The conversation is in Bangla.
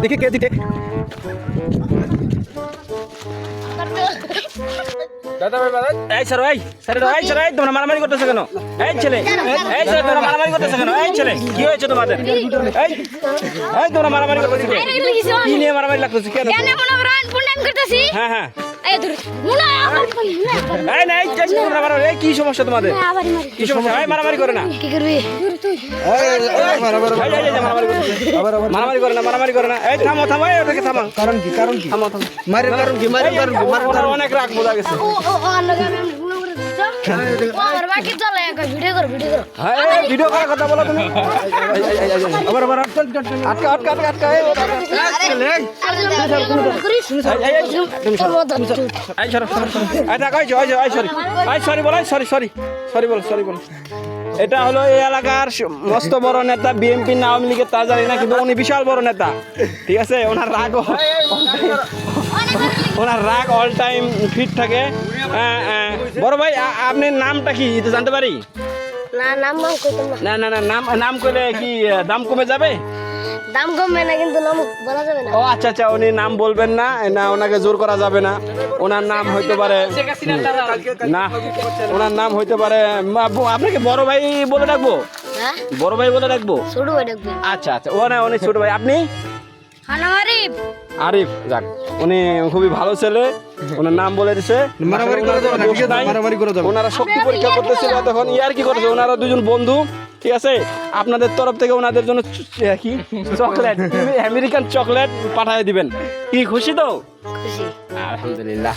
দেখি কে দিতে এই স্যার তোমরা মারামারি করতেছো কেন? এই ছেলে তোমরা মারামারি করতেছো কেন? এই ছেলে কি হয়েছে তোমাদের? এই তোমরা মারামারি করতেছো কেন? কি নিয়ে মারামারি লাগতেছে কেন? হ্যাঁ হ্যাঁ এই না এই কি সমস্যা তোমাদের? কি সমস্যা? এই মারামারি করে না, মারামারি করে না। এই থামো এই ওটাকে থামো। কারণ কি থামো মারের কারণ কি অনেক রাগ বোঝা গেছে। ভিডিও করার কথা বলো তুমি। আবার আটকা সরি বল। এটা হলো এই এলাকার মস্ত বড় নেতা, বিএনপি না আওয়ামী লীগের তা জানি না, কিন্তু উনি বিশাল বড় নেতা, ঠিক আছে? ওনার রাগ অল টাইম ফিট থাকে। বড় ভাই আপনার নামটা কি জানতে পারি? না নাম কইলে কি দাম কমে যাবে? দাম কমবে না, কিন্তু নাম বলা যাবে না। ও আচ্ছা উনি নাম বলবেন না, ওনাকে জোর করা যাবে না। ওনার নাম হইতে পারে না, ওনার নাম হইতে পারে। আপনাকে বড় ভাই বলে ডাকবো? বড় ভাই বলে ডাকবো? ছোট ভাই ডাকবে। আচ্ছা উনি ছোট ভাই। আপনি? আরিফ। যাক, উনি খুবই ভালো ছেলে, ওনার নাম বলে দিছে। ওনারা শক্তি পরীক্ষা করতেছিল, তখন কি করতেছে, ওনারা দুজন বন্ধু, ঠিক আছে? আপনাদের তরফ থেকে ওনাদের জন্য কি চকলেট, আমেরিকান চকলেট পাঠিয়ে দিবেন। কি খুশি তো? খুশি। আলহামদুলিল্লাহ।